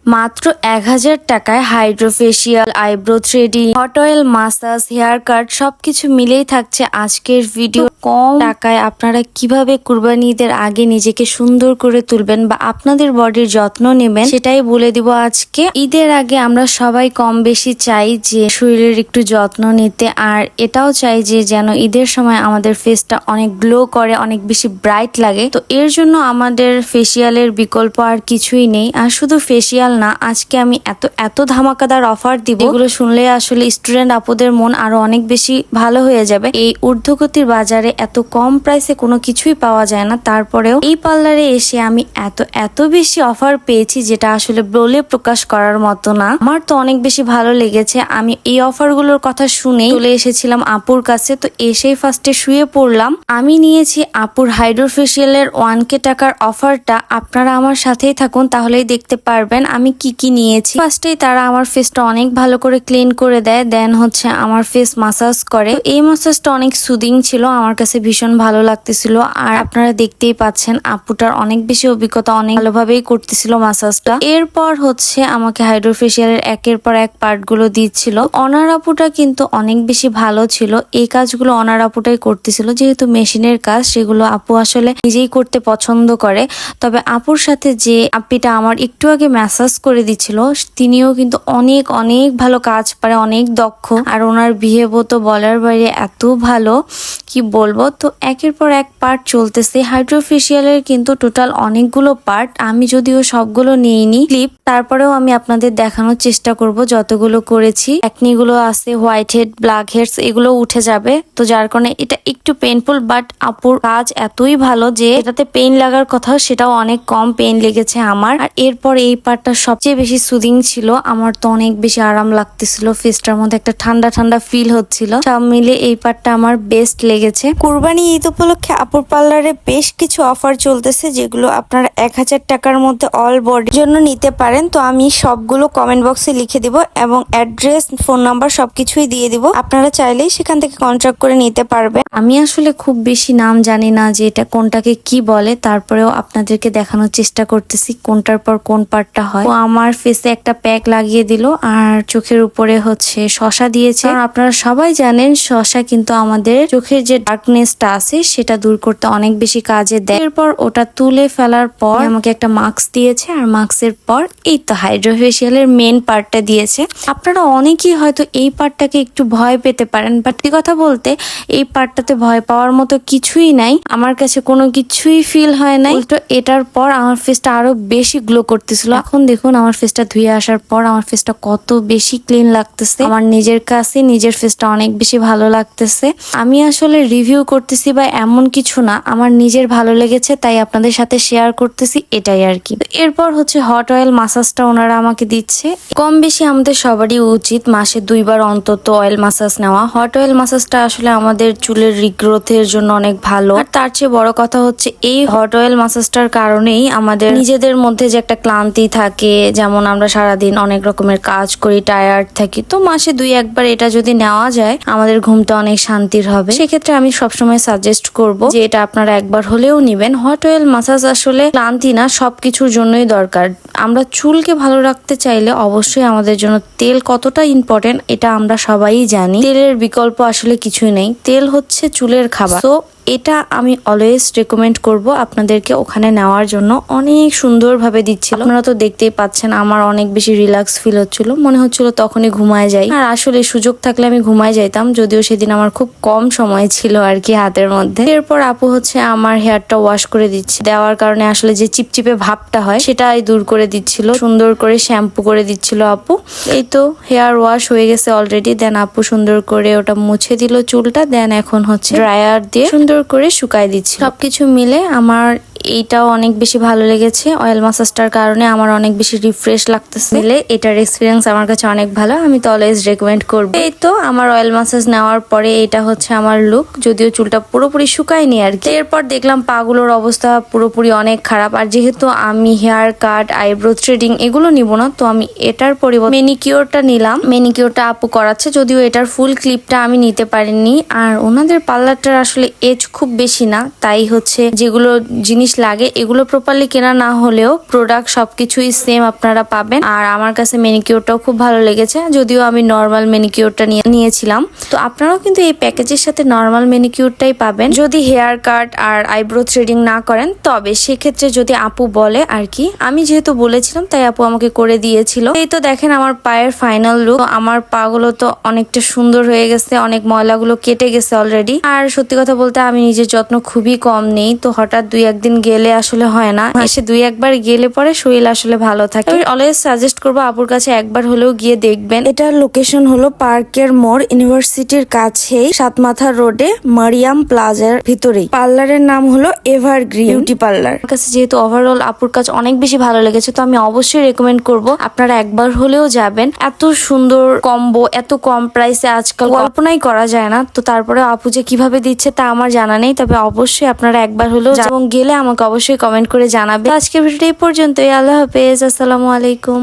মাত্র 1000 টাকায় hydrofacial, eyebrow threading, hot oil massage, hair cut সবকিছু মিলেই থাকছে আজকের ভিডিও। কম টাকায় আপনারা কিভাবে কুরবানি ঈদের আগে নিজেকে সুন্দর করে তুলবেন বা আপনাদের বডির যত্ন নেবেন সেটাই বলে দিব আজকে। ঈদের আগে আমরা সবাই কম বেশি চাই যে শরীরের একটু যত্ন নিতে, আর এটাও চাই যে যেন ঈদের সময় আমাদের ফেসটা অনেক গ্লো করে, অনেক বেশি ব্রাইট লাগে। তো এর জন্য আমাদের ফেসিয়ালের বিকল্প আর কিছুই নেই। আর শুধু ফেসিয়াল না, আজকে আমি এত ধামাকাদার অফার দিব, এগুলো শুনলে আসলে স্টুডেন্ট আপুদের মন আরো অনেক বেশি ভালো হয়ে যাবে। এই ঊর্ধ্বগতির বাজারে এত কম প্রাইসে কোনো কিছুই পাওয়া যায় না, তারপরেও এই পার্লারে এসে আমি এত বেশি অফার পেয়েছি যেটা আসলে বলে প্রকাশ করার মতো না। আমার তো অনেক বেশি ভালো লেগেছে। আমি এই অফারগুলোর কথা শুনেই চলে এসেছিলাম আপুর কাছে। তো এসেই ফার্স্টে শুয়ে পড়লাম। আমি নিয়েছি আপুর হাইড্রোফেশিয়ালের 1K টাকার অফারটা। আপনারা আমার সাথেই থাকুন, তাহলেই দেখতে পারবেন আমি কি নিয়েছি। ফার্স্টেই তারা আমার ফেসটা অনেক ভালো করে ক্লিন করে দেয়, দেন হচ্ছে আমার ফেস মাসাজ করে। এই মাসাজটা অনেক সুদিং ছিল, আমার কাছে ভীষণ ভালো লাগতেছিল। আর আপনারা দেখতেই পাচ্ছেন আপুটার অনেক বেশি অভিজ্ঞতা, অনেক ভালোভাবেই করতেছিল মাসাজটা। এরপর হচ্ছে আমাকে হাইড্রোফেশিয়ালের একের পর এক পার্ট গুলো দিচ্ছিল। অনার আপুটা কিন্তু অনেক বেশি ভালো ছিল, এই কাজগুলো অনার আপুটাই করতেছিল। যেহেতু মেশিনের কাজ, সেগুলো আপু আসলে নিজেই করতে পছন্দ করে। তবে আপুর সাথে যে আপিটা আমার একটু আগে ম্যাসাজ করে দিচ্ছিল, তিনিও কিন্তু অনেক ভালো কাজ পারে, অনেক দক্ষ। আর ওনার বিহেভও তো বলার বাইরে এত ভালো, কি বলবো। তো একের পর এক পার্ট চলতেছে। হাইড্রোফেশিয়ালের কিন্তু টোটাল অনেকগুলো পার্ট, আমি যদিও সবগুলো নিইনি ক্লিপ, তারপরেও আমি আপনাদের দেখানোর চেষ্টা করব যতগুলো করেছি। একনিগুলো আছে, হোয়াইট হেড, ব্ল্যাক হেডস, এগুলো উঠে যাবে। তো যার কারণে এটা একটু পেইনফুল, বাট আপুর কাজ এতই ভালো যে এটাতে পেইন লাগার কথা সেটাও অনেক কম পেইন লেগেছে আমার। আর এরপর এই পার্টটা সবচেয়ে বেশি সুদিং ছিল, আমার তো অনেক বেশি আরাম লাগতেছিল। ফেসটার মধ্যে একটা ঠান্ডা ফিল হচ্ছিল। সব মিলে এই পার্টটা আমার বেস্ট লেগেছে। কুরবানি ঈদ উপলক্ষে আপুর পার্লারে বেশ কিছু অফার চলতেছে, যেগুলো আপনারা 1000 টাকার মধ্যে অল বডির জন্য নিতে পারেন। তো আমি সবগুলো কমেন্ট বক্সে লিখে দিব এবং অ্যাড্রেস, ফোন নাম্বার সবকিছুই দিয়ে দিব। আপনারা চাইলেই সেখান থেকে কন্ট্যাক্ট করে নিতে পারবেন। আমি আসলে খুব বেশি নাম জানি না যে এটা কোনটাকে কি বলে, তারপরেও আপনাদেরকে দেখানোর চেষ্টা করতেছি কোনটার পর কোন পার্টটা হয়। তো আমার ফেসে একটা প্যাক লাগিয়ে দিল, আর চোখের উপরে হচ্ছে শসা দিয়েছে। আর আপনারা সবাই জানেন শসা কিন্তু আমাদের চোখের যে ডার্কনেসটা আছে সেটা দূর করতে অনেক বেশি কাজে দেয়। এরপর ওটা তুলে ফেলার পর আমাকে একটা মাস্ক দিয়েছে, আর মাস্কের পর এই তো হাইড্রোফেশিয়ালের মেন পার্টটা দিয়েছে। আপনারা অনেকেই হয়তো এই পার্টটাকে একটু ভয় পেতে পারেন, বাট এই কথা বলতে এই পার্টটাতে ভয় পাওয়ার মতো কিছুই নাই। আমার কাছে কোনো কিছুই ফিল হয় নাই, উল্টো এটার পর আমার ফেসটা আরো বেশি গ্লো করতেছিল। এখন দেখুন আমার ফেসটা ধুয়ে আসার পর আমার ফেসটা কত বেশি ক্লিন লাগতেছে। আমার নিজের কাছে নিজের ফেসটা অনেক বেশি ভালো লাগতেছে। আমি আসলে রিভিউ করতেছি বা এমন কিছু না, আমার নিজের ভালো লেগেছে তাই আপনাদের সাথে শেয়ার করতেছি, এটাই আর কি। এরপর হচ্ছে হট অয়েল মাসাজটা ওনারা আমাকে দিচ্ছে। কম বেশি আমাদের সবারই উচিত মাসে 2 বার অন্তত অয়েল মাসাজ নেওয়া। হট অয়েল মাসাজটা আসলে আমাদের চুলের রিগ্রোথের জন্য অনেক ভালো। আর তার চেয়ে বড় কথা হচ্ছে এই হট অয়েল মাসাজটার কারণেই আমাদের নিজেদের মধ্যে যে একটা ক্লান্তি থাকে, যেমন আমরা সারাদিন অনেক রকমের কাজ করি, টায়ার্ড থাকি, তো মাসে 2-1 বার এটা যদি নেওয়া যায় আমাদের ঘুমটা অনেক শান্তির হবে। সেক্ষেত্রে আমি সবসময় সাজেস্ট করব যে এটা আপনারা একবার হলেও নিবেন। হট অয়েল মাসাজ আসলে ক্লান্তি না, সবকিছুর জন্যই দরকার। আমরা চুলকে ভালো রাখতে চাইলে অবশ্যই আমাদের জন্য তেল কতটা ইম্পর্টেন্ট এটা আমরা সবাই জানি। তেলের বিকল্প আসলে কিছুই নেই, তেল হচ্ছে চুলের খাবার। তো এটা আমি অলওয়েজ রেকমেন্ড করব আপনাদেরকে ওখানে নেওয়ার জন্য। অনেক সুন্দরভাবে দিচ্ছিল, আপনারা তো দেখতেই পাচ্ছেন। আমার অনেক বেশি রিল্যাক্স ফিল হচ্ছিল, মনে হচ্ছিল তখনই ঘুমায় যাই। আর আসলে সুযোগ থাকলে আমি ঘুমায় যাইতাম, যদিও সেদিন আমার খুব কম সময় ছিল আর কি হাতের মধ্যে। এরপর আপু হচ্ছে আমার হেয়ারটা ওয়াশ করে দিচ্ছে, দেওয়ার কারণে আসলে যে চিপচিপে ভাবটা হয় সেটাই দূর করে দিচ্ছিল। সুন্দর করে শ্যাম্পু করে দিচ্ছিল আপু। এই তো হেয়ার ওয়াশ হয়ে গেছে অলরেডি। দেন আপু সুন্দর করে ওটা মুছে দিল চুলটা। দেন এখন হচ্ছে ড্রায়ার দিয়ে সুন্দর করে শুকায় দিচ্ছি। সবকিছু মিলে আমার এইটাও অনেক বেশি ভালো লেগেছে। অয়েল মাসাজটার কারণে আমার অনেক বেশি রিফ্রেশ লাগতেছে। এটার এক্সপিরিয়েন্স আমার কাছে অনেক ভালো, আমি তো অলওয়েজ রেকমেন্ড করব। এই তো আমার অয়েল মাসাজ নেওয়ার পরে এটা হচ্ছে আমার লুক, যদিও চুলটা পুরোপুরি শুকায়নি আর কি। এরপর দেখলাম পাগুলোর অবস্থা পুরোপুরি অনেক খারাপ। আর যেহেতু আমি হেয়ার কাট, আইব্রো থ্রেডিং এগুলো নিব না, তো আমি এটার পরিবর্তে মেনিকিওরটা নিলাম। মেনিকিওরটা আপু করাচ্ছে, যদিও এটার ফুল ক্লিপটা আমি নিতে পারিনি। আর ওনাদের পার্লারটার আসলে এজ খুব বেশি না, তাই হচ্ছে যেগুলো জিনিস লাগে এগুলো প্রপারলি কেনা না হলেও প্রোডাক্ট সবকিছুই সেম আপনারা পাবেন। আর আমার কাছে ম্যানিকিউরটাও খুব ভালো লেগেছে, যদিও আমি নর্মাল ম্যানিকিউরটা নিয়েছিলাম। তো আপনারাও কিন্তু এই প্যাকেজের সাথে নর্মাল ম্যানিকিউরটাই পাবেন। যদি হেয়ার কাট আর আইব্রো থ্রেডিং না করেন তবে সেক্ষেত্রে যদি আপু বলে আর কি, আমি যেহেতু বলেছিলাম তাই আপু আমাকে করে দিয়েছিল। এই তো দেখেন আমার পায়ের ফাইনাল লুক। আমার পা গুলো তো অনেকটা সুন্দর হয়ে গেছে, অনেক ময়লাগুলো কেটে গেছে অলরেডি। আর সত্যি কথা বলতে আমি নিজের যত্ন খুবই কম নেই, তো হঠাৎ 2-1 দিন গেলে আসলে হয় না, এসে 2-1 বার গেলে পরে শরীর আসলে ভালো থাকে। অলওয়েজ সাজেস্ট করবো আপুর কাছে একবার হলেও গিয়ে দেখবেন। এটার লোকেশন হলো পার্কের মোড়, ইউনিভার্সিটির কাছেই, সাতমাথা রোডে, মারিয়াম প্লাজার ভিতরেই। পার্লারের নাম হলো এভারগ্রিন বিউটি পার্লার। আমার কাছে যেহেতু ওভারঅল আপুর কাছে অনেক বেশি ভালো লেগেছে, তো আমি অবশ্যই রেকমেন্ড করব আপনারা একবার হলেও যাবেন। এত সুন্দর কম্বো, এত কম প্রাইসে আজকাল কল্পনাই করা যায় না। তো তারপরে আপু যে কিভাবে দিচ্ছে তা আমার জানা নেই, তবে অবশ্যই আপনারা একবার হলেও এবং গেলে আমাকে অবশ্যই কমেন্ট করে জানাবেন। আজকের ভিডিওটা এই পর্যন্তই। আল্লাহ হাফেজ, আসসালামু আলাইকুম।